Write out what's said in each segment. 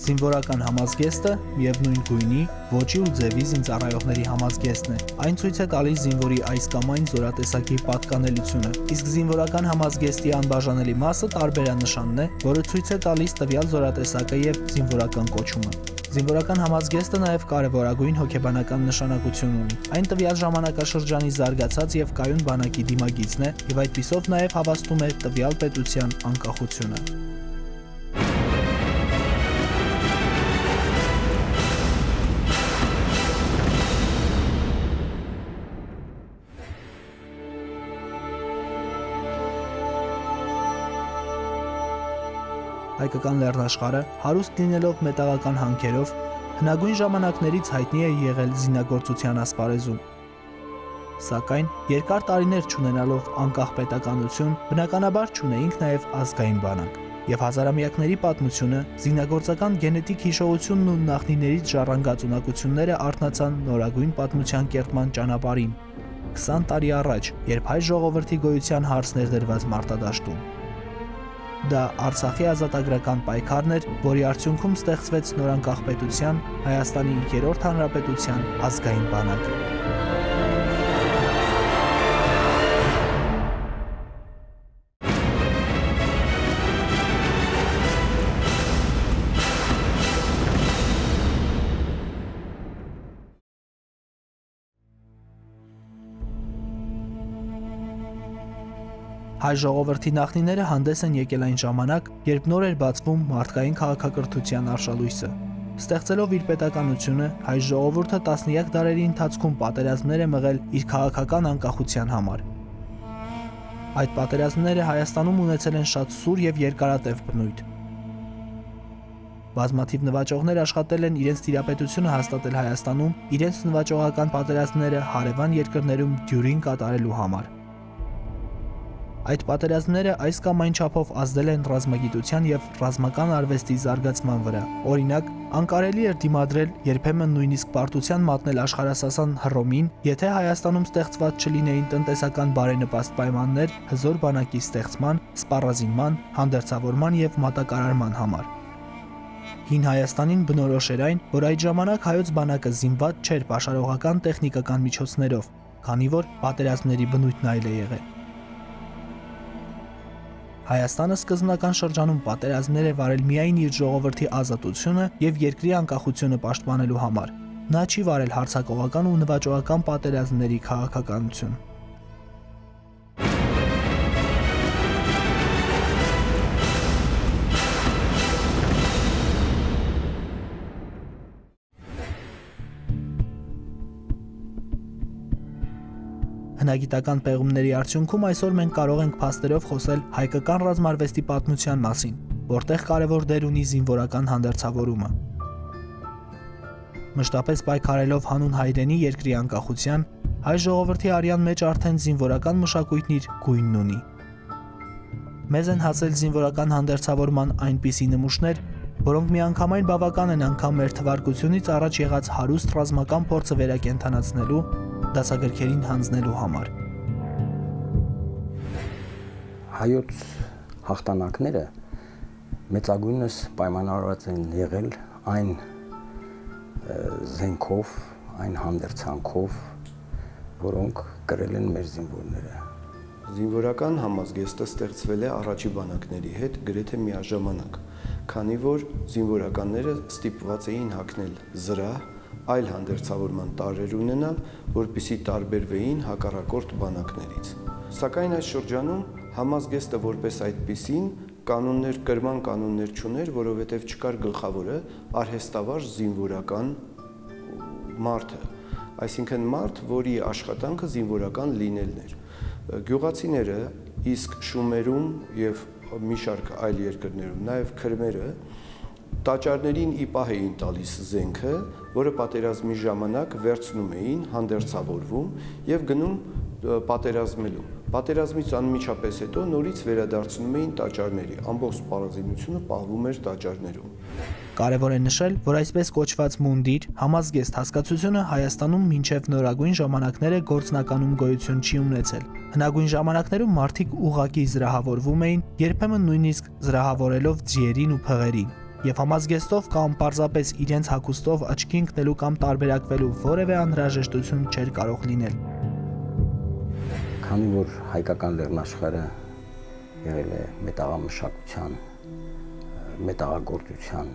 Զինվորական համազգեստը միևնույն գույնի, ոճի ու ձևի զինծառայողների համազգեստն է։ Այն ցույց է տալիս զինվորի այս կամ այն զորատեսակի պատկանելությունը։ Իսկ զինվորական համազգեստի անբաժանելի մասը տարբերանշանն է, որը ցույց է տալիս տվյալ զորատեսակը եւ զինվորական կոչումը։ Զինվորական համազգեստը նաև կարևորագույն հոգեբանական նշանակություն ունի։ Այն տվյալ ժամանակաշրջանի զարգացած եւ կայուն բանակի դիմագիծն է եւ այդպիսով նաև հավաստում է տվյալ պետության անկախությունը։ Հայկական լեռնաշխարհը հարուստ լինելով մետաղական հանքերով հնագույն ժամանակներից հայտնի է եղել զինագործության ասպարեզում։ Սակայն երկար տարիներ չունենալով անկախ պետականություն, բնականաբար չունեինք նաև ազգային բանակ, եւ հազարամյակների պատմությունը, զինագործական գենետիկ հիշողությունն ու նախնիներից ժառանգած ունակությունները արթնացան նորագույն պատմության կերտման ճանապարհին 20 տարի առաջ, երբ հայ ժողովրդի գոյության հարցն էր դրված մարտադաշտում։ Դա Արցախի ազատագրական պայքարն էր, որի արդյունքում ստեղծվեց նորանկախ պետության Հայաստանի 3-րդ հանրապետության ազգային բանակը։ Հայ ժողովրդի նախնիները հանդես են եկել այն ժամանակ, երբ նոր էր բացվում մարդկային քաղաքակրթության արշալույսը։ Ստեղծելով իր պետականությունը, հայ ժողովուրդը տասնյակ դարերի ընթացքում պատերազմներ է մղել իր քաղաքական անկախության համար։ Այդ պատերազմները Հայաստանում ունեցել են շատ սուր եւ երկարատև բնույթ։ Բազմաթիվ նվաճողներ աշխատել են իրենց տիրապետությունը հաստատել Հայաստանում, իրենց նվաճողական պատերազմները հարևան երկրներում դյուրին կատարելու համար։ Այդ պատերազմները այս կամ այն չափով ազդել են ռազմագիտության եւ ռազմական արվեստի զարգացման վրա։ Օրինակ, անկարելի էր դիմադրել, երբեմն նույնիսկ պարտության մատնել աշխարհասասան Հռոմին, եթե Հայաստանում ստեղծված չլինեին տնտեսական բարենպաստ պայմաններ հզոր բանակի ստեղծման, սպառազինման, հանդերձավորման եւ մատակարարման համար։ Հին Հայաստանին բնորոշ էր այն, որ այդ ժամանակ հայոց բանակը զինված չէր պաշարողական տեխնիկական միջոցներով, քանի որ պատերազմների բնույթն այլ է եղել։ Հայաստանը սկզբնական շրջանում պատերազմներ է վարել միայն իր ժողովրդի ազատությունը եւ երկրի անկախությունը պաշտպանելու համար։ Նա չի վարել հարձակողական ու նվաճողական պատերազմների քաղաքականություն։ Հնագիտական պեղումների արդյունքում այսօր մենք կարող ենք փաստերով խոսել հայկական ռազմարվեստի պատմության մասին, որտեղ կարևոր դեր ունի զինվորական հանդերձավորումը։ Մշտապես պայքարելով հանուն հայրենի երկրի անկախության, հայ ժողովրդի արյան մեջ արդեն զինվորական մշակույթն իր գույնն ունի։ Մեզ են հասել զինվորական հանդերձավորման այնպիսի նմուշներ, որոնք միանգամայն բավական են անգամ մեր թվարկությունից առաջ եղած հարուստ ռազմական փորձը վերակենդանացնելու, դասագրքերին հանձնելու համար։ Հայոց հաղթանակները մեծագույնս պայմանավորված են եղել այն զենքով, այն հանդերձանքով, որոնք կրել են մեր զինվորները։ Զինվորական համազգեստը ստեղծվել է առաջի բանակների հետ գրեթե միաժամանակ, քանի որ զինվորականները ստիպված էին հագնել զրահ, այլ հանդերձավորման տարրեր ունենալ, որպեսզի տարբերվեին հակառակորդ բանակներից։ Սակայն այս շրջանում համազգեստը որպես այդպիսին կրման կանոններ չուներ, որովհետև չկար գլխավորը արհեստավար զինվորական մարդը, այսինքն մարդ, որի աշխատանքը զինվորական լինելն էր։ Գյուղացիները, իսկ Շումերում եւ մի շարք այլ երկրներում, նաեւ քրմերը տաճարներին ի պահ էին տալիս զենքը, որը պատերազմի ժամանակ վերցնում էին, հանդերձավորվում եւ գնում պատերազմելու։ Պատերազմից անմիջապես հետո նորից վերադարձնում էին տաճարների, ամբողջ սպառազինությունը պահվում էր տաճարներում։ Կարևոր է նշել, որ այսպես կոչված մունդիր, համազգեստ հասկացությունը Հայաստանում մինչև նորագույն ժամանակները գործնականում գոյություն չի ունեցել։ Հնագույն ժամանակներում մարդիկ ուղղակի զրահավորվում էին, երբեմն նույնիսկ զրահավորելով ձիերին ու փղերին։ եւ համազգեստով կամ պարզապես իրենց հագուստով աչքի ընկնելու կամ տարբերակվելու որևէ անհրաժեշտություն չէր կարող լինել։ Քանի որ հայկական լեռնաշխարհը եղել է մետաղամշակության, մետաղագործության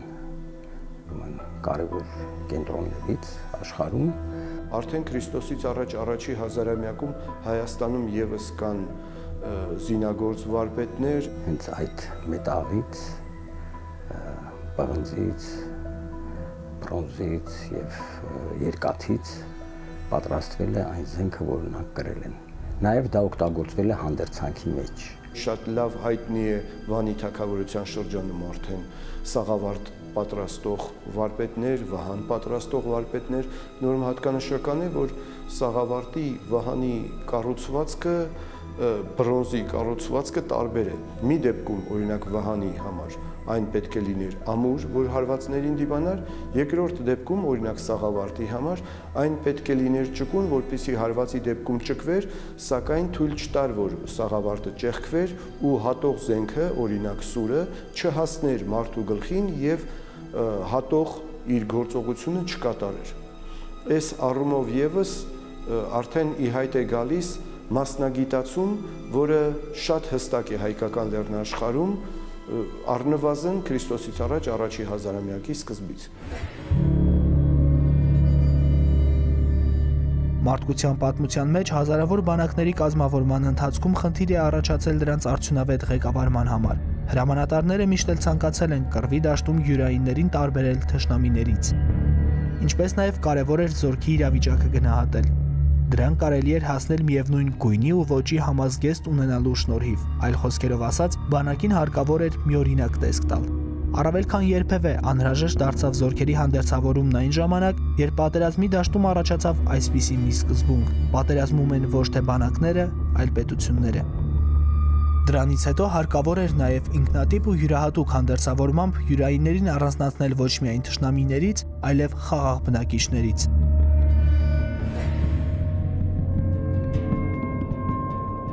կարևոր կենտրոններից աշխարհում, արդեն Քրիստոսից առաջի հազարամյակում Հայաստանում եւս կան զինագործ վարպետներ, հենց այդ մետաղից, պղնձից, բրոնզից եւ երկաթից պատրաստվել է այն զենքը, որ նրանք կրել են։ Նաեւ դա օգտագործվել է հանդերձանքի մեջ։ Շատ լավ հայտնի է Վանի թագավորության շրջանում արդեն սաղավարտ պատրաստող վարպետներ, վահան պատրաստող վարպետներ, նորմ հատկանշական է, որ սաղավարտի վահանի կառուցվածքը բրոնզի կառուցվածքը տարբեր է։ Մի դեպքում, օրինակ վահանի համար, այն պետք է լիներ ամուր, որ հարվածներին դիմանար, երկրորդ դեպքում, օրինակ սաղավարտի համար, այն պետք է լիներ ճկուն, որպեսզի հարվածի դեպքում ճկվեր, սակայն թույլ չտար, որ սաղավարտը ճեղքվեր ու հատող զենքը, օրինակ սուրը, չհասներ մարդու գլխին եւ հատող իր գործողությունը չկատարեր։ Այս առումով եւս արդեն ի հայտ է գալիս մասնագիտացում, որը շատ հստակ է հայկական լեռնաշխարհում առնվազն Քրիստոսից առաջի հազարամյակի սկզբից։ Մարդկության պատմության մեջ հազարավոր բանակների կազմավորման ընթացքում խնդիր է առաջացել դրանց արդյունավետ ղեկավարման համար։ Հրամանատարները միշտ էլ ցանկացել են կռվի դաշտում յուրայիններին տարբերել թշնամիներից։ Ինչպես նաև կարևոր էր զորքի իրավիճակը գնահատել։ Դրան կարելի էր հասնել միևնույն գույնի ու ոճի համազգեստ ունենալու շնորհիվ, այլ խոսքերով ասած, բանակին հարկավոր էր միօրինակ տեսք տալ։ Առավել քան երբևէ անհրաժեշտ դարձավ զորքերի հանդերձավորումն այն ժամանակ, երբ պատերազմի դաշտում առաջացավ այսպիսի մի սկզբունք. պատերազմում են ոչ թե բանակները, այլ պետությունները։ Դրանից հետո հարկավոր էր նաև ինքնատիպ ու յուրահատուկ հանդերձավորմամբ յուրայիններին առանձնացնել ոչ միայն թշնամիներից, այլև խաղաղ բնակիչներից։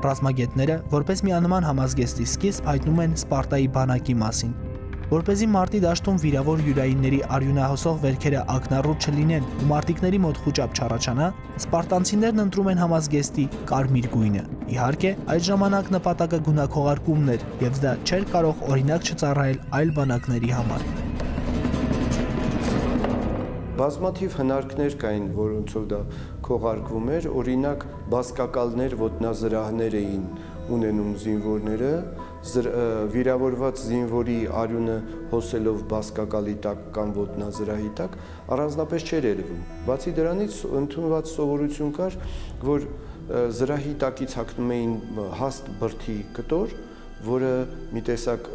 Ռազմագետները, որպես միանման համազգեստի սկիզբ, հայտնում են Սպարտայի բանակի մասին։ Որպեսզի մարտի դաշտում վիրավոր յուրայինների արյունահոսող վերքերը ակնառու չլինեն ու մարտիկների մոտ խուճապ չառաջանա, սպարտանցիներն ընտրում են համազգեստի կարմիր գույնը։ Իհարկե, այդ ժամանակ նպատակը գունաքողարկումն էր, եւ դա չէր կարող օրինակ չծառայել այլ բանակների համար։ Բազմաթիվ հնարքներ կային, որոնցով դա քողարկվում էր, օրինակ բասկակալներ, ոտնազրահներ էին ունենում զինվորները, վիրավորված զինվորի արյունը հոսելով բասկակալի տակ կամ ոտնազրահի տակ առանձնապես չէր երևում։ Բացի դրանից ընդունված սովորություն կար, որ զրահի տակից հագնում էին հաստ բրդի կտոր, որը մի տեսակ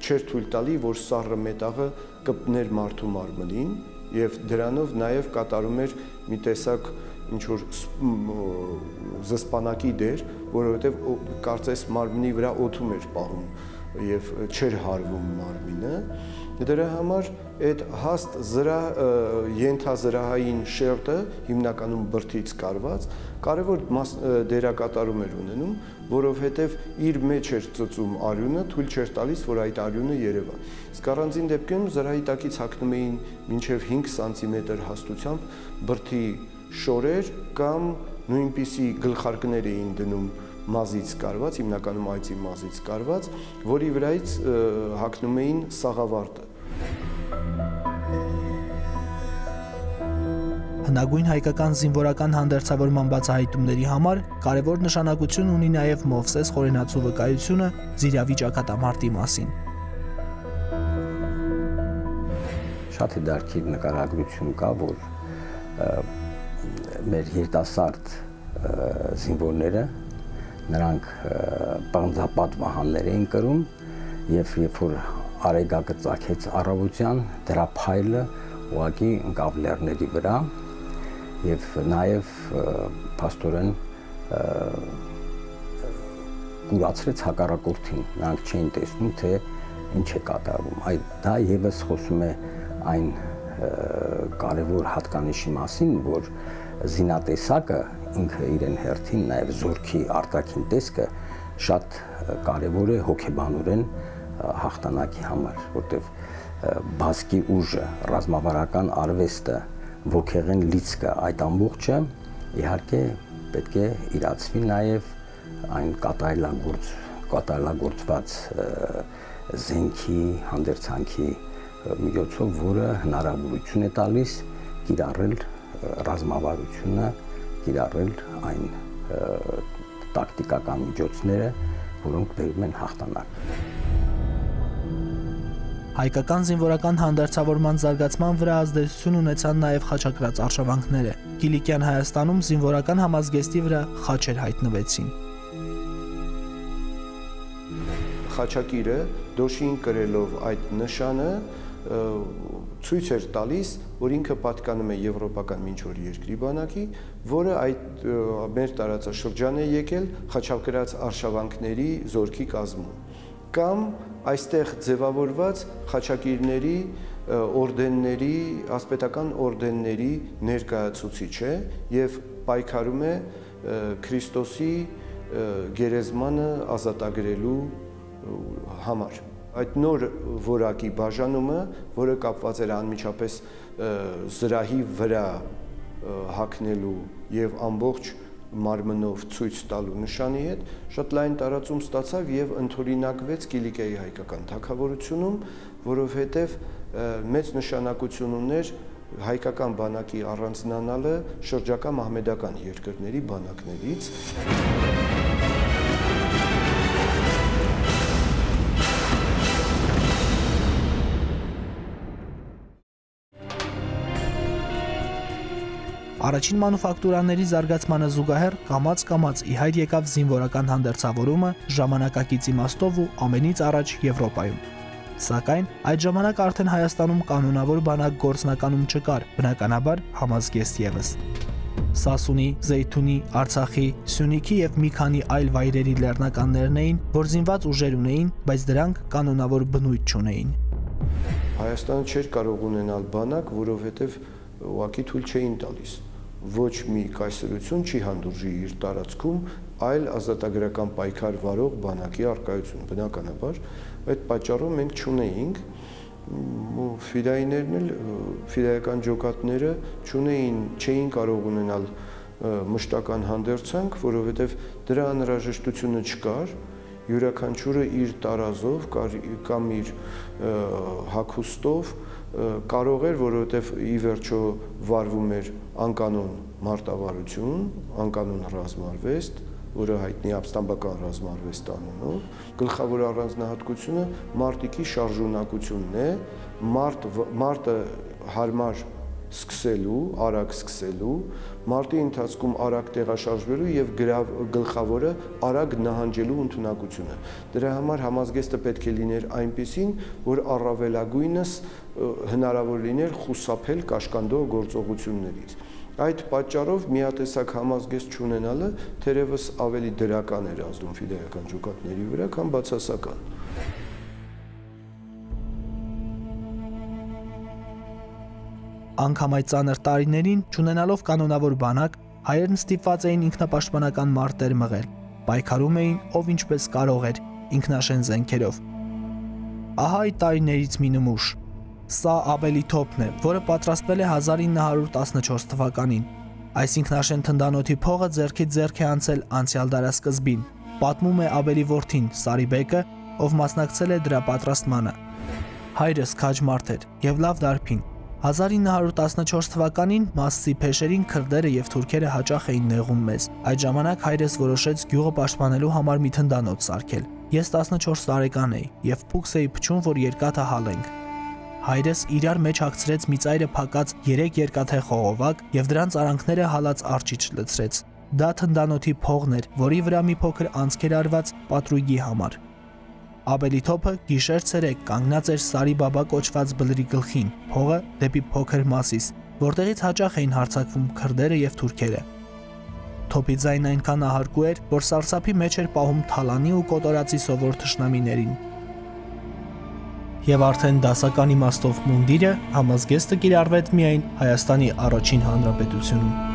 չէր թույլ տալի, որ սառը մետաղը կպներ մարդու մարմնին, եւ դրանով նաեւ կատարում էր մի տեսակ ինչ որ զսպանակի դեր, որովհետեւ կարծես մարմնի վրա օդում էր պահում եւ չէր հարվում մարմինը։ Դրա համար այդ հաստ ենթազրահային շերտը հիմնականում բրդից կարված կարևոր դերակատարում էր ունենում, որովհետև իր մեջ էր ծծում արյունը, թույլ չէր տալիս, որ այդ արյունը երևա։ Իսկ առանձին դեպքերում զրահի տակից հագնում էին մինչև 5 սանտիմետր հաստությամբ բրդի շորեր կամ նույնպիսի գլխարկներ էին դնում մազից կարված, հիմնականում այծի մազից կարված, որի վրայից հագնում էին սաղավարտը։ Հնագույն հայկական զինվորական հանդերձավորման բացահայտումների համար կարևոր նշանակություն ունի նաև Մովսես Խորենացու վկայությունը ձիրավիճակատամարտի մասին։ Շատ է դարքի նկարագրություն կա, որ մեր երիտասարդ զինվորները նրանք պղնձապատ վահաններ էին կրում եւ երբ որ արեգակը ծագեց առավոտյան, դրա փայլը ուղղակի ընկավ լեռների վրա եւ նաեւ փաստորեն կուրացրեց հակառակորդին, նրանք չէին տեսնում, թե ինչ է կատարվում։ Դա եւս խոսում է այն կարևոր հատկանիշի մասին, որ զինատեսակը ինքը իրեն հերթին նաև զորքի արտաքին տեսքը շատ կարևոր է հոգեբանորեն հաղթանակի համար, որտեղ բազկի ուժը, ռազմավարական արվեստը, ոգեղեն լիցքը, այդ ամբողջը իհարկե պետք է իրացվի նաև այն կատարելագործված զենքի, հանդերձանքի միջոցով, որը հնարավորություն է տալիս կիրառել ռազմավարությունը, կիրառել այն տակտիկական միջոցները, որոնք բերում են հաղթանակ։ Հայկական զինվորական հանդերձավորման զարգացման վրա ազդեցություն ունեցան նաև խաչակրաց արշավանքները։ Կիլիկյան Հայաստանում զինվորական համազգեստի վրա խաչեր հայտնվեցին։ Խաչակիրը դոշին կրելով այդ նշանը ցույց էր տալիս, որ ինքը պատկանում է եվրոպական ինչ-որ երկրի բանակի, որը այդ մեր տարածաշրջան է եկել խաչակրաց արշավանքների զորքի կազմում, կամ այստեղ ձևավորված խաչակիրների, օրդենների, ասպետական օրդենների ներկայացուցիչ է եւ պայքարում է Քրիստոսի գերեզմանը ազատագրելու համար։ Այդ նոր որակի բաժանումը, որը կապված էր անմիջապես զրահի վրա հագնելու եւ ամբողջ մարմնով ցույց տալու նշանի հետ, շատ լայն տարածում ստացավ եւ ընդօրինակվեց Կիլիկիայի հայկական թագավորությունում, որովհետեւ մեծ նշանակություն ուներ հայկական բանակի առանձնանալը շրջակա մահմեդական երկրների բանակներից։ Առաջին մանուֆակտուրաների զարգացմանը զուգահեռ կամաց-կամաց ի հայտ եկավ զինվորական հանդերձավորումը ժամանակակից իմաստով ու ամենից առաջ Եվրոպայում։ Սակայն այդ ժամանակ արդեն Հայաստանում կանոնավոր բանակ գործնականում չկար, բնականաբար համազգեստ ևս։ Սասունի, Զեյթունի, Արցախի, Սյունիքի եւ մի քանի այլ վայրերի լեռնականներն էին, որ զինված ուժեր ունեին, բայց դրանք կանոնավոր բնույթ չունեին։ Հայաստանը չէր կարող ունենալ բանակ, որովհետեւ ուղղակի թույլ չէին տալիս։ Ոչ մի կայսրություն չի հանդուրժի իր տարածքում այլ ազատագրական պայքար վարող բանակի առկայություն, բնականաբար այդ պատճառով մենք չունեինք, ֆիդայիներն էլ, ֆիդայական ջոկատները չէին կարող ունենալ մշտական հանդերձանք, որովհետև դրա անհրաժեշտությունը չկար, յուրաքանչյուրը իր տարազով կամ իր հագուստով կարող էր, որովհետև ի վերջո վարվում էր անկանոն մարտավարություն, անկանոն ռազմարվեստ, որը հայտնի ապստամբական ռազմարվեստ անունով, գլխավոր առանձնահատկությունը մարտիկի շարժունակությունն է, մարտը հարմար սկսելու, արագ սկսելու, մարտի ընթացքում արագ տեղաշարժվելու եւ գլխավորը արագ նահանջելու ընդունակությունը։ Դրա համար համազգեստը պետք է լիներ այնպիսին, որ առավելագույնս հնարավոր լիներ խուսափել կաշկանդող գործողություններից։ Այդ պատճառով միատեսակ համազգեստ չունենալը թերևս ավելի դրական էր ազդում ֆիդայական ջոկատների վրա, քան բացասական։ Անգամ այդ ծանր տարիներին, չունենալով կանոնավոր բանակ, հայերն ստիպված էին ինքնապաշտպանական մարտեր մղել, պայքարում էին ով ինչպես կարող էր, ինքնաշեն զենքերով։ Ահա այդ տարիներից մի նմուշ։ Սա Աբելիթոփն է, որը պատրաստվել է 1914 թվականին։ Այս ինքնաշեն թնդանոթի փողը ձեռքից ձեռք է անցել անցյալ դարասկզբին։ Պատմում է Աբելի որդին Սարիբեկը, ով մասնակցել է դրա պատրաստմանը։ Հայրս քաջ մարդ էր եւ լավ դարբին։ 1914 թվականին Մասսի փեշերին քրդերը եւ թուրքերը հաճախ էին նեղում մեզ։ Այդ ժամանակ հայրս որոշեց գյուղը պաշտպանելու համար մի թնդանոթ սարքել։ Ես 14 տարեկան էի եւ փուքս էի փչում, որ երկաթը հալենք։ Հայրս իրար մեջ հագցրեց մի ծայրը փակած 3 երկաթե խողովակ եւ դրանց արանքները հալած արճիճ լցրեց։ Դա թնդանոթի փողն էր, որի վրա մի փոքր անցքեր արված պատրույգի համար։ Աբելիթոփը գիշեր-ցերեկ կանգնած էր Սարիբաբա կոչված բլրի գլխին, փողը դեպի փոքր Մասիս, որտեղից հաճախ էին հարձակվում քրդերը եւ թուրքերը։ Թոփի ձայնն այնքան ահարկու էր, որ սարսափի մեջ էր պահում թալանի ու կոտորածի սովոր թշնամիներին։ Եվ արդեն դասական իմաստով մունդիրը համազգեստը կիրառվեց միայն Հայաստանի առաջին հանրապետությունում։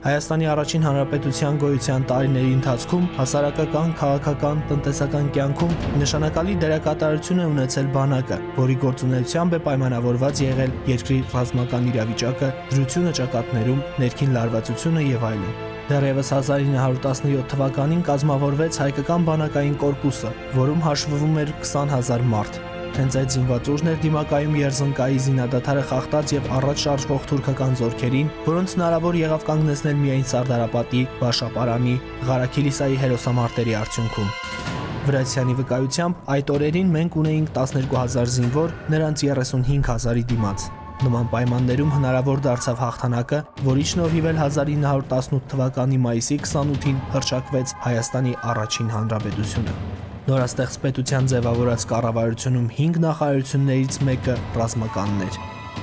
Հայաստանի առաջին հանրապետության գոյության տարիների ընթացքում հասարակական, քաղաքական, տնտեսական կյանքում նշանակալի դերակատարություն է ունեցել բանակը, որի գործունեությամբ է պայմանավորված եղել երկրի ռազմական իրավիճակը, դրությունը ճակատներում, ներքին լարվածությունը եւ այլն։ Դեռևս 1917 թվականին կազմավորվեց հայկական բանակային կորպուսը, որում հաշվվում էր 20,000 մարդ։ Հենց այդ զինված ուժն էր դիմակայում Երզնկայի զինադադարը խախտած եւ առաջ շարժվող թուրքական զորքերին, որոնց հնարավոր եղավ կանգնեցնել միայն Սարդարապատի, Բաշապարանի, Ղարաքիլիսայի հերոսամարտերի արդյունքում։ Վրացյանի վկայությամբ այդ օրերին մենք ունեինք 12,000 զինվոր, նրանց 35,000-ի դիմաց։ Նման պայմաններում հնարավոր դարձավ հաղթանակը, որի շնորհիվ էլ 1918 թվականի մայիսի 28-ին հռչակվեց Հայաստանի առաջին հանրապետությունը։ Նորաստեղծ պետության ձևավորած կառավարությունում 5 նախարարություններից մեկը ռազմականն էր։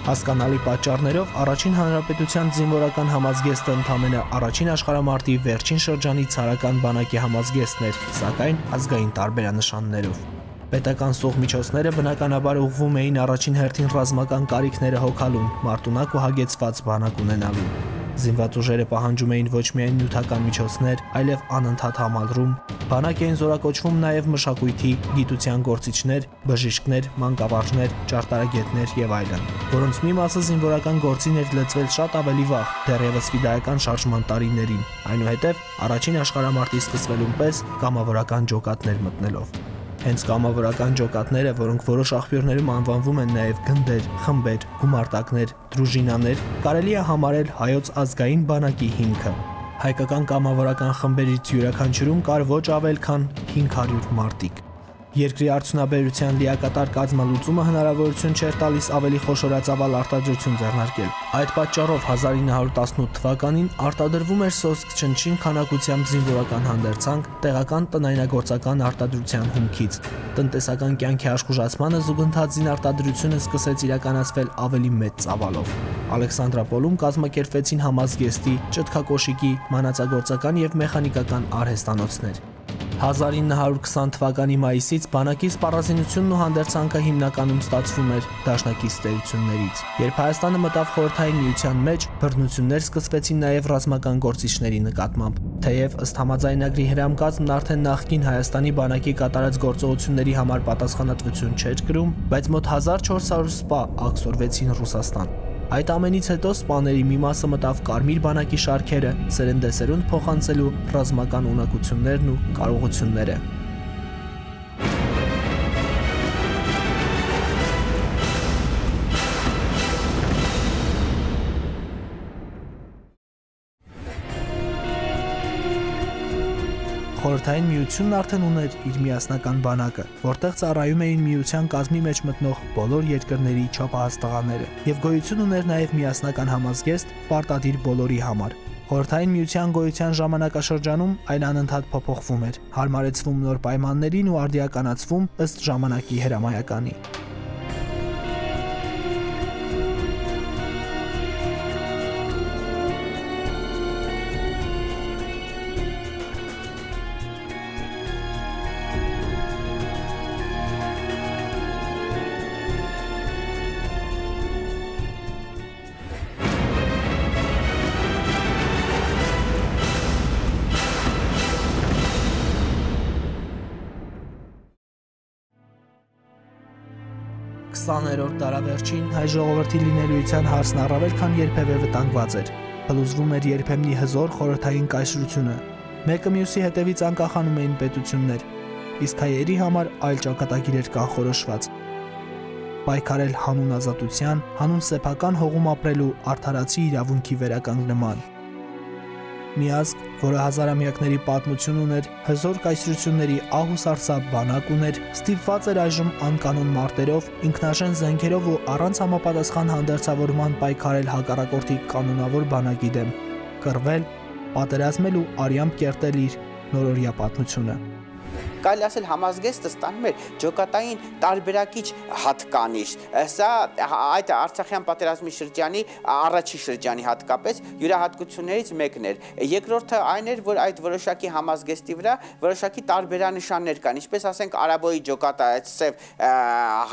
Հասկանալի պատճառներով առաջին հանրապետության զինվորական համազգեստը ընդամենը առաջին աշխարհամարտի վերջին շրջանի ցարական բանակի համազգեստն էր, սակայն ազգային տարբերանշաններով։ Պետական սուղ միջոցները բնականաբար ուղղվում էին առաջին հերթին ռազմական կարիքները հոգալուն, մարտունակ ու հագեցված բանակ ունենալուն։ Զինված ուժերը պահանջում էին ոչ միայն նյութական միջոցներ, այլև անընդհատ համալրում, բանակ էին զորակոչվում նաև մշակույթի, գիտության գործիչներ, բժիշկներ, մանկավարժներ, ճարտարագետներ եւ այլն, որոնց մի մասը զինվորական գործին էր լծվել շատ ավելի վաղ, դեռևս ֆիդայական շարժման տարիներին, այնուհետև առաջին աշխարհամարտի սկսվելուն պես կամավորական ջոկատներ մտնելով։ Հենց կամավորական ջոկատները, որոնք որոշ աղբյուրներում անվանվում են նաև գնդեր, խմբեր, գումարտակներ, դրուժինաներ, կարելի է համարել հայոց ազգային բանակի հիմքը։ Հայկական կամավորական խմբերից յուրաքանչյուրում կար ոչ ավել քան 500 մարտիկ։ Երկրի արդյունաբերության լիակատար կազմալուծումը հնարավորություն չէր տալիս ավելի խոշորածավալ արտադրություն ձեռնարկել։ Այդ պատճառով 1918 թվականին արտադրվում էր սոսկ չնչին քանակությամբ զինվորական հանդերձանք տեղական տնայնագործական արտադրության հումքից։ Տնտեսական կյանքի աշխուժացմանը զուգընթաց զինարտադրությունը սկսեց իրականացվել ավելի մեծ ծավալով։ Ալեքսանդրապոլում կազմակերպվեցին համազգեստի, ճտկակոշիկի, մանածագործական եւ մեխանիկական արհեստանոցներ։ 1920 թվականի մայիսից բանակի սպառազինությունն ու հանդերձանքը հիմնականում ստացվում էր դաշնակից ստերություններից։ Երբ Հայաստանը մտավ Խորհրդային Միության մեջ, բռնություններ սկսվեցին նաև ռազմական գործիչների նկատմամբ։ Թեև ըստ համաձայնագրի հրամկազմն արդեն նախկին Հայաստանի բանակի կատարած գործողությունների համար պատասխանատվություն չէր կրում, բայց մոտ 1400 սպա աքսորվեցին Ռուսաստան։ Այդ ամենից հետո սպաների մի մասը մտավ Կարմիր բանակի շարքերը, սերնդեսերունդ փոխանցելու ռազմական ունակություններն ու կարողությունները։ Խորհրդային Միությունն արդեն ուներ իր միասնական բանակը, որտեղ ծառայում էին միության կազմի մեջ մտնող բոլոր երկրների չափահաս տղաները, եւ գոյություն ուներ նաեւ միասնական համազգեստ պարտադիր բոլորի համար։ Խորհրդային Միության գոյության ժամանակաշրջանում այն անընդհատ փոփոխվում էր, հարմարեցվում նոր պայմաններին ու արդիականացվում ըստ ժամանակի հրամայականի։ Քսաներորդ դարավերջին հայ ժողովրդի լինելիության հարցն առավել քան երբևէ վտանգված էր։ Փլուզվում էր երբեմնի հզոր խորհրդային կայսրությունը։ Մեկը մյուսի հետևից անկախանում էին պետություններ, իսկ հայերի համար այլ ճակատագիր էր կանխորոշված։ Պայքարել հանուն ազատության, հանուն սեփական հողում ապրելու արդարացի իրավունքի վերականգնման։ Մի ազգ, որը հազարամյակների պատմություն ուներ, հզոր կայսրությունների ահ ու սարսափ բանակ ուներ, ստիպված էր այժմ անկանոն մարտերով, ինքնաշեն զենքերով ու առանց համապատասխան հանդերձավորման պայքարել հակառակորդի կանոնավոր բանակի դեմ, կռվել, պատերազմել ու արյամբ կերտել իր նորօրյա պատմությունը։ կարելի ասել համազգեստը ստանում էր ջոկատային տարբերակիչ հատկանիշ։ Սա այդ Արցախյան պատերազմի շրջանի առաջի շրջանի հատկապես յուրահատկություններից մեկն էր։ Երկրորդը այն էր, որ այդ որոշակի համազգեստի վրա որոշակի տարբերանշաններ կան, ինչպես ասենք Արաբոյի ջոկատը այդ սև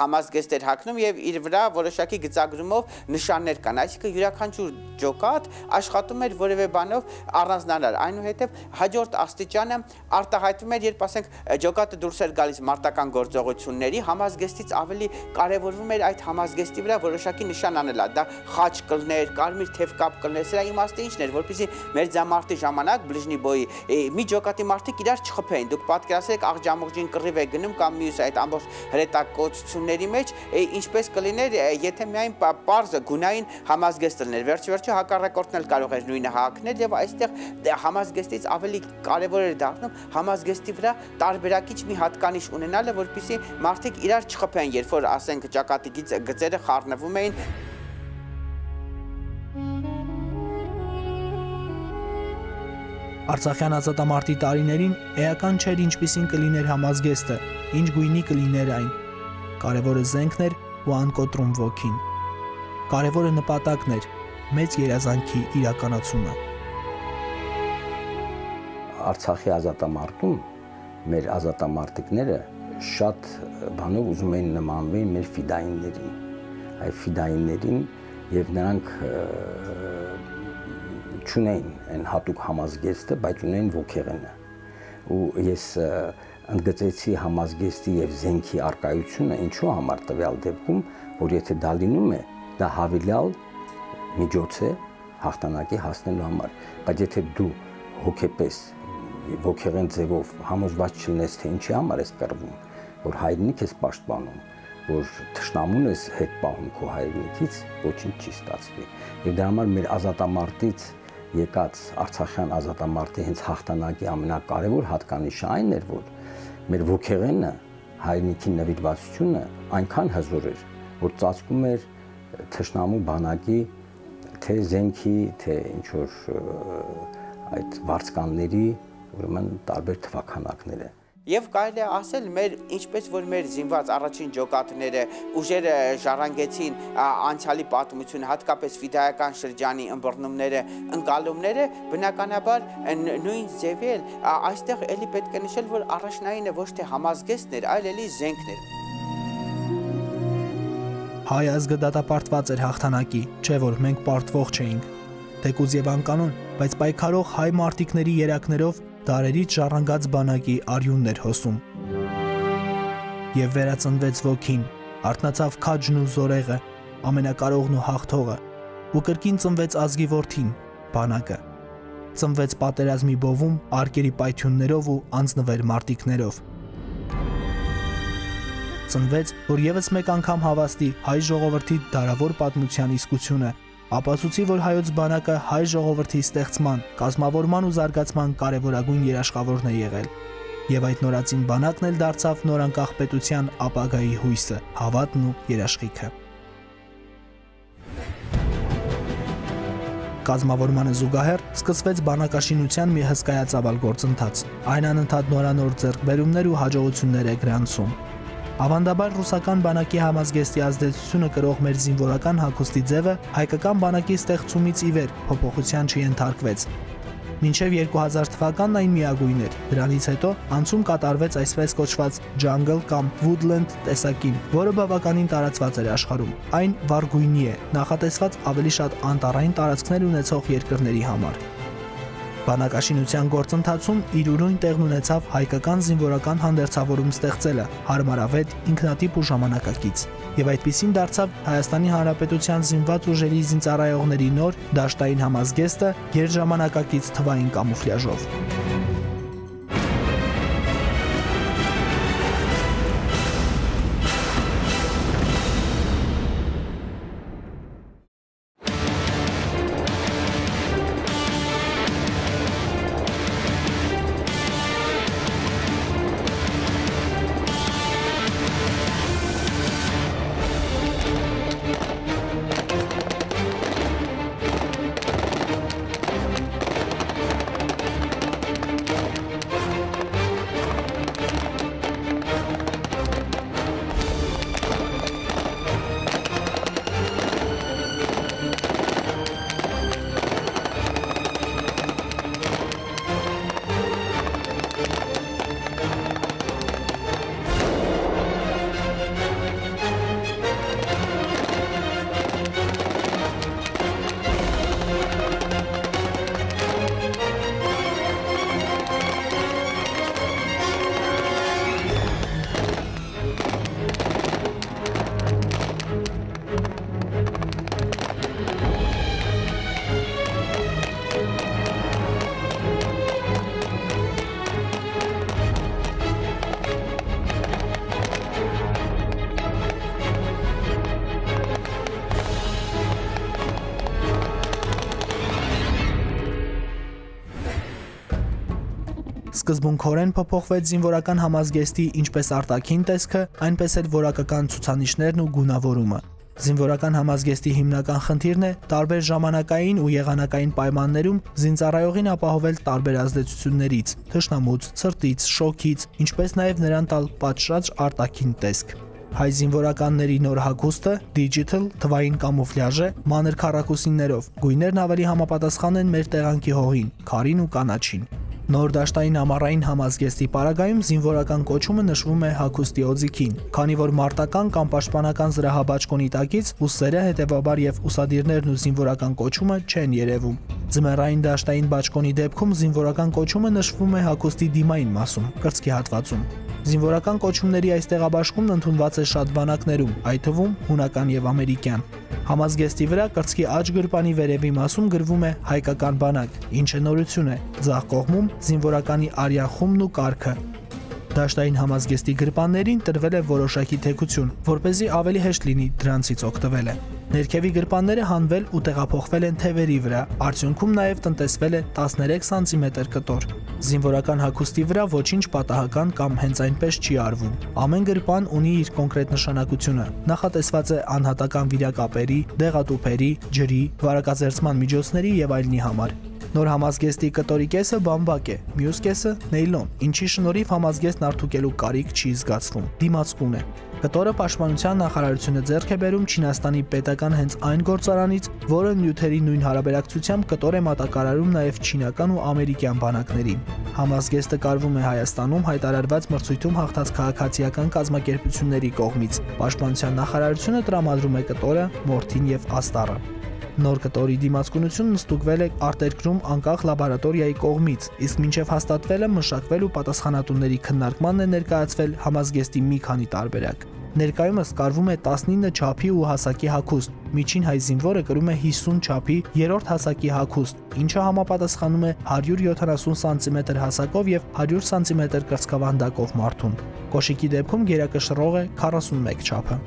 համազգեստ էր հագնում եւ իր վրա որոշակի գծագրումով նշաններ կան, այսինքն յուրաքանչյուր ջոկատ աշխատում էր որևէ բանով առանձնանալ, այնուհետև հաջորդ աստիճանը արտահայտվում էր, երբ ասենք ջոկատը դուրս էր գալիս մարտական գործողությունների, համազգեստից ավելի կարևորվում էր այդ համազգեստի վրա որոշակի նշան անելա, դա խաչ կլներ, կարմիր թևկապ կլներ, սրա իմաստը ինչն էր, որպեսզի մերձամարտի ժամանակ բլիժնի բոյի մի ջոկատի մարդիկ իրար չխփեին, դուք պատկերացրեք աղջամուղջին կռիվ է գնում կամ մյուս այդ ամբողջ հրետակոծությունների մեջ, ինչպես կլիներ, եթե միայն պարզ գունային համազգեստ լիներ, վերջիվերջո հակառակորդն էլ կարող էր նույնը հակնել եւ այստեղ համազգեստից ավելի կարևոր էր դառնում համազգեստի վրա տարբերակիչ մի հատկանիշ ունենալը, որպեսզի մարդիկ իրար չխփեն, երբ որ ասենք ճակատի գծերը խառնվում էին։ Արցախյան ազատամարտի տարիներին էական չէր ինչպիսին կլիներ համազգեստը, ինչ գույնի կլիներ այն։ Կարևորը զենքն էր ու անկոտրում ոգին։ Կարևորը նպատակն էր, մեծ երազանքի իրականացումը։ Արցախի ազատամարտում մեր ազատամարտիկները շատ բանով ուզում էին նմանվել մեր ֆիդայիններին, այդ ֆիդայիններին եւ նրանք չունեին այն հատուկ համազգեստը, բայց ունեին ոգեղենը։ Ու ես ընդգծեցի համազգեստի եւ զենքի արկայությունը ինչու համար տվյալ դեպքում, որ եթե դա լինում է, դա հավելյալ միջոց է հաղթանակի հասնելու համար, բայց եթե դու հոգեպես ոգեղեն ձևով համոզված չլինես, թե ինչի համար ես կռվում, որ հայրենիք ես պաշտպանում, որ թշնամուն ես հետ պահում քո հայրենիքից, ոչինչ չի ստացվի։ Եվ դրա համար մեր ազատամարտից եկած Արցախյան ազատամարտի հենց հաղթանակի ամենակարևոր հատկանիշը այն էր, որ մեր ոգեղենը, հայրենիքի նվիրվածությունը այնքան հզոր էր, որ ծածկում էր թշնամու բանակի թե զենքի, թե ինչ-որ այդ վարձկանների, ուրեմն տարբեր թվաքանակները։ Եվ կարելի է ասել, ինչպես որ մեր զինված առաջին ջոկատները ուժերը ժառանգեցին անցյալի պատմությունը, հատկապես ֆիդայական շրջանի ըմբռնումները, ընկալումները, բնականաբար նույն ձևի էլ այստեղ էլի պետք է նշել, որ առաջնայինը ոչ թե համազգեստն էր, այլ էլի զենքն էր։ Հայ ազգը դատապարտված էր հաղթանակի, չէ որ մենք պարտվող չէինք։ Թեկուզ եւ անկանոն, բայց պայքարող հայ մարտիկների երակներով դարերից ժառանգած բանակի արյունն էր հոսում։ Եվ վերածնվեց ոգին, արթնացավ քաջն ու զորեղը, ամենակարողն ու հաղթողը, ու կրկին ծնվեց ազգի որդին, բանակը։ Ծնվեց պատերազմի բովում արկերի պայթյուններով ու անձնվեր մարտիկներով։ Ծնվեց, որ եւս մեկ անգամ հավաստի հայ ժողովրդի դարավոր պատմության իսկությունը, ապացուցի, որ հայոց բանակը հայ ժողովրդի ստեղծման, կազմավորման ու զարգացման կարևորագույն երաշխավորն է եղել։ Եվ այդ նորածին բանակն էլ դարձավ նորանկախ պետության ապագայի հույսը, հավատն ու երաշխիքը։ Կազմավորմանը զուգահեռ սկսվեց բանակաշինության մի հսկայածավալ գործընթաց։ Այն անընդհատ նորանոր ձեռքբերումներ ու հաջողություններ է գրանցում։ Ավանդաբար ռուսական բանակի համազգեստի ազդեցությունը կրող մեր զինվորական հագուստի ձևը հայկական բանակի ստեղծումից ի վեր փոփոխության չենթարկվեց։ Մինչև 2000 թվականն այն միագույն էր, դրանից հետո անցում կատարվեց այսպես կոչված jungle կամ woodland տեսակին, որը բավականին տարածված էր աշխարհում։ Այն վառ գույնի է, նախատեսված ավելի շատ անտառային տարածքներ ունեցող երկրների համար։ Բանակաշինության գործընթացում իր ուրույն տեղն ունեցավ հայկական զինվորական հանդերձավորում ստեղծելը, հարմարավետ, ինքնատիպ ու ժամանակակից։ Եվ այդպիսին դարձավ Հայաստանի Հանրապետության զինված ուժերի զինծառայողների նոր դաշտային համազգեստը գերժամանակակից թվային կամուֆլյաժով։ Սկզբունքորեն փոփոխվեց զինվորական համազգեստի ինչպես արտաքին տեսքը, այնպես էլ որակական ցուցանիշներն ու գունավորումը։ Զինվորական համազգեստի հիմնական խնդիրն է տարբեր ժամանակային ու եղանակային պայմաններում զինծառայողին ապահովել տարբեր ազդեցություններից՝ թշնամուց, ցրտից, շոքից, ինչպես նաև նրան տալ պատշաճ արտաքին տեսք։ Հայ զինվորականների նոր հագուստը digital թվային կամուֆլյաժ է, մանր քառակուսիներով, գույներն ավելի համապատասխան են մեր տեղանքի հողին, քարին ու կանաչին։ Նոր դաշտային ամառային համազգեստի պարագայում զինվորական կոչումը նշվում է հագուստի օձիքին, քանի որ մարտական կամ պաշտպանական զրահաբաճկոնի տակից ուսերը հետևաբար եւ ուսադիրներն ու զինվորական կոչումը չեն երևում։ Ձմեռային դաշտային բաճկոնի դեպքում զինվորական կոչումը նշվում է հագուստի դիմային մասում, կրծքի հատվածում։ Զինվորական կոչումների այս տեղաբաշխումն ընդունված է շատ բանակներում, այդ թվում հունական եւ ամերիկյան։ Համազգեստի վրա կրծքի աջ գրպանի վերևի մասում գրվում է հայկական բանակ, ինչը նորություն է։ Ձախ կողմում զինվորականի արյան խումբն ու կարգը։ Դաշտային համազգեստի գրպաններին տրվել է որոշակի թեքություն, որպեսզի ավելի հեշտ լինի դրանցից օգտվելը։ Ներքևի գրպանները հանվել ու տեղափոխվել են թևերի վրա, արդյունքում նաև տնտեսվել է 13 սանտիմետր կտոր։ Զինվորական հագուստի վրա ոչինչ պատահական կամ հենց այնպես չի արվում։ Ամեն գրպան ունի իր կոնկրետ նշանակությունը։ Նախատեսված է անհատական վիրակապերի, դեղատուփերի, ջրի, վարակազերծման միջոցների եւ այլնի համար։ Նոր համազգեստի կտորի կեսը բամբակ է, մյուս կեսը նեյլոն, ինչի շնորհիվ համազգեստն արտուկելու կարիք չի զգացվում։ Դիմացկուն է։ Կտորը Պաշտպանության նախարարությունը ձեռք է բերում Չինաստանի պետական հենց այն գործարանից, որը նյութերի նույն հարաբերակցությամբ կտոր է մատակարարում նաև չինական ու ամերիկյան բանակներին։ Համազգեստը կարվում է Հայաստանում հայտարարված մրցույթում հաղթած քաղաքացիական կազմակերպությունների կողմից։ Պաշտպանության նախարարությունը տրամադրում է կտորը, մորթին եւ աստառը։ Նոր կտորի դիմացկունությունն ստուգվել է արտերկրում անկախ լաբորատորիայի կողմից, իսկ մինչև հաստատվելը մշակվել ու պատասխանատուների քննարկմանն է ներկայացվել համազգեստի մի քանի տարբերակ։ Ներկայումս կարվում է 19 չափի ու հասակի հագուստ, միջին հայ զինվորը կրում է 50 չափի 3-րդ հասակի հագուստ, ինչը համապատասխանում է 170 սանտիմետր հասակով եւ 100 սանտիմետր կրծքավանդակով մարդուն։ Կոշիկի դեպքում գերակշռող է 41 չափը։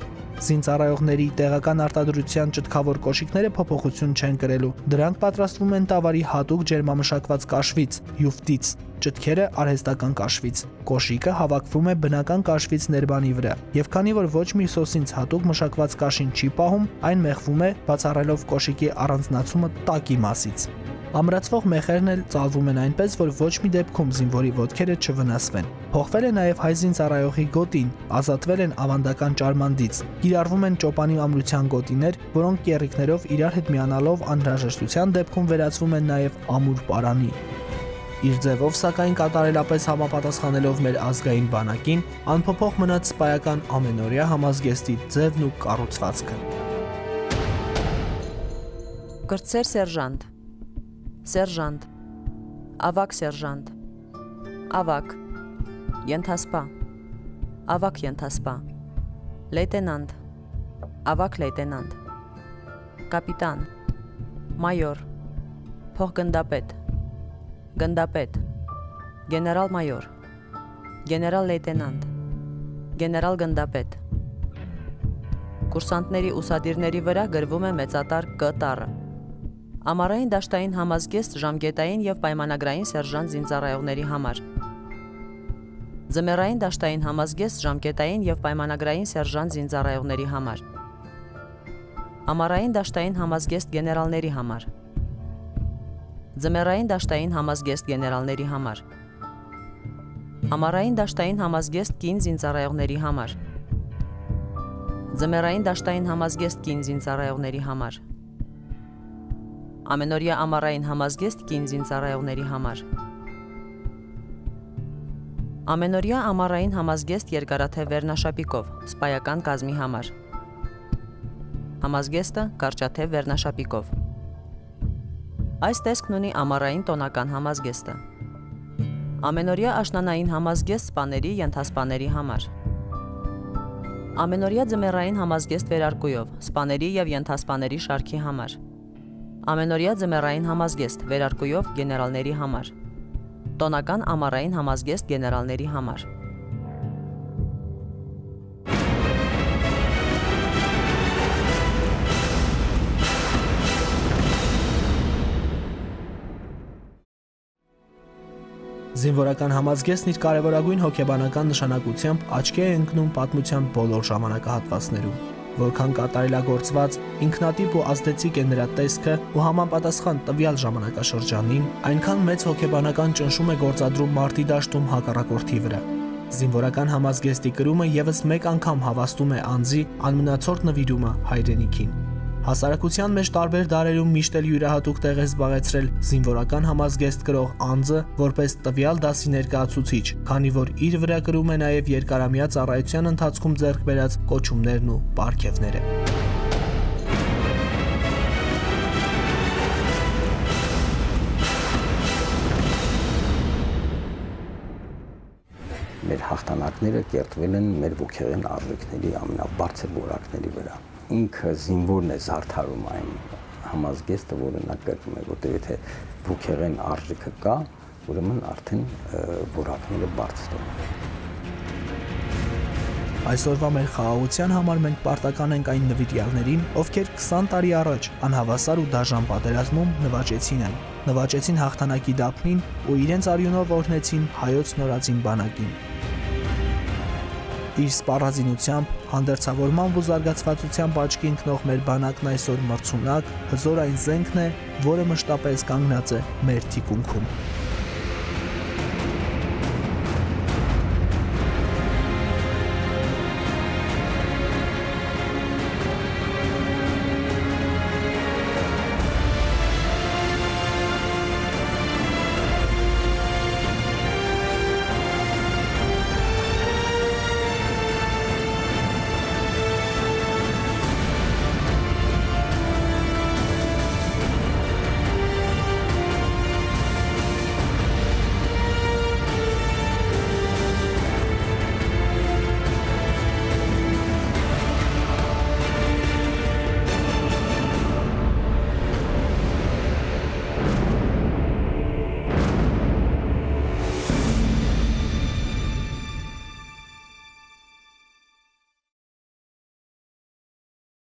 Զինծառայողների տեղական արտադրության ճտկավոր կոշիկները փոփոխություն չեն կրելու։ Դրանք պատրաստվում են տավարի հատուկ ջերմամշակված կաշվից, յուֆտից, ճտքերը արհեստական կաշվից։ Կոշիկը հավաքվում է բնական կաշվից ներբանի վրա, եւ քանի որ ոչ մի սոսինց հատուկ մշակված կաշին չի պահում, այն մեխվում է, բացառելով կոշիկի առանձնացումը տակի մասից։ Ամրացվող մեխերն էլ ծալվում են այնպես, որ ոչ մի դեպքում զինվորի ոտքերը չվնասվեն։ Փոխվել է նաև հայ զինծառայողի գոտին, ազատվել են ավանդական ճարմանդից։ Կիրառվում են ճոպանի ամրության գոտիներ, որոնք կեռիկներով իրար հետ միանալով անհրաժեշտության դեպքում վերածվում են նաև ամուր պարանի։ Իր ձևով, սակայն կատարելապես համապատասխանելով մեր ազգային բանակին, անփոփոխ մնաց սպայական ամենօրյա համազգեստի ձևն ու կառուցվածքը։ Կրտսեր սերժանտ, սերժանտ, ավակ սերժանտ, ավակ, ենթասպա, ավակ ենթասպա, լեյտենանտ, ավակ լեյտենանտ, կապիտան, մայոր, փոխգնդապետ, գնդապետ, գեներալ-մայոր, գեներալ-լեյտենանտ, գեներալ-գնդապետ։ Կուրսանտների ուսադիրների վրա գրվում է մեծատար Կ տառը։ Ամառային դաշտային համազգեստ ժամկետային և պայմանագրային սերժանտ զինծառայողների համար։ Ձմեռային դաշտային համազգեստ ժամկետային և պայմանագրային սերժանտ զինծառայողների համար։ Ամառային դաշտային համազգեստ գեներալների համար։ Ձմեռային դաշտային համազգեստ գեներալների համար։ Ամառային դաշտային համազգեստ կին զինծառայողների համար։ Ձմեռային դաշտային համազգեստ կին զինծառայողների համար։ Ամենօրյա ամառային համազգեստ կին զինծառայողների համար։ Ամենօրյա ամառային համազգեստ երկարաթե վերնաշապիկով, սպայական կազմի համար։ Համազգեստը կարճաթե վերնաշապիկով։ Այս տեսքն ունի ամառային տոնական համազգեստը։ Ամենօրյա աշնանային համազգեստ սպաների ենթասպաների համար։ Ամենօրյա ձմեռային համազգեստ վերարկուով, սպաների և ենթասպաների շարքի համար։ Ամենօրյա ձմեռային համազգեստ վերարկուով գեներալների համար։ Տոնական ամառային համազգեստ գեներալների համար։ Զինվորական համազգեստն իր կարևորագույն հոգեբանական նշանակությամբ աչքի է ընկնում պատմության բոլոր ժամանակահատվածներում։ Որքան կատարելագործված, ինքնատիպ ու ազդեցիկ է նրա տեսքը ու համապատասխան տվյալ ժամանակաշրջանին, այնքան մեծ հոգեբանական ճնշում է գործադրում մարտի դաշտում հակառակորդի վրա։ Զինվորական համազգեստի կրումը ևս մեկ անգամ հավաստում է անձի անմնացորդ նվիրումը հայրենիքին։ Հասարակության մեջ տարբեր դարերում միշտ էլ յուրահատուկ տեղ է զբաղեցրել զինվորական համազգեստ կրող անձը որպես տվյալ դասի ներկայացուցիչ, քանի որ իր վրա կրում է նաև երկարամյա ծառայության ընթացքում ձեռք բերած կոչումներն ու պարգևները։ Մեր հաղթանակները կերտվել են մեր ոգեղեն արժեքների ամենաբարձր որակների վրա։ Ինքը զինվորն է զարդարում այն համազգեստը, որը նա կրում է, որտեղ եթե ոգեղեն արժեքը կա, ուրեմն արդեն որակները բարձր են։ Այսօրվա մեր խաղաղության համար մենք պարտական ենք այն նվիրյալներին, ովքեր 20 տարի առաջ անհավասար ու դաժան պատերազմում նվաճեցին այն, նվաճեցին հաղթանակի դափնին ու իրենց արյունով օրհնեցին հայոց նորածին բանակին։ Իր սպառազինությամբ, հանդերձավորմամբ ու զարգացվածությամբ աչքի ընկնող մեր բանակն այսօր մրցունակ, հզոր այն զենքն է, որը մշտապես կանգնած է մեր թիկունքում։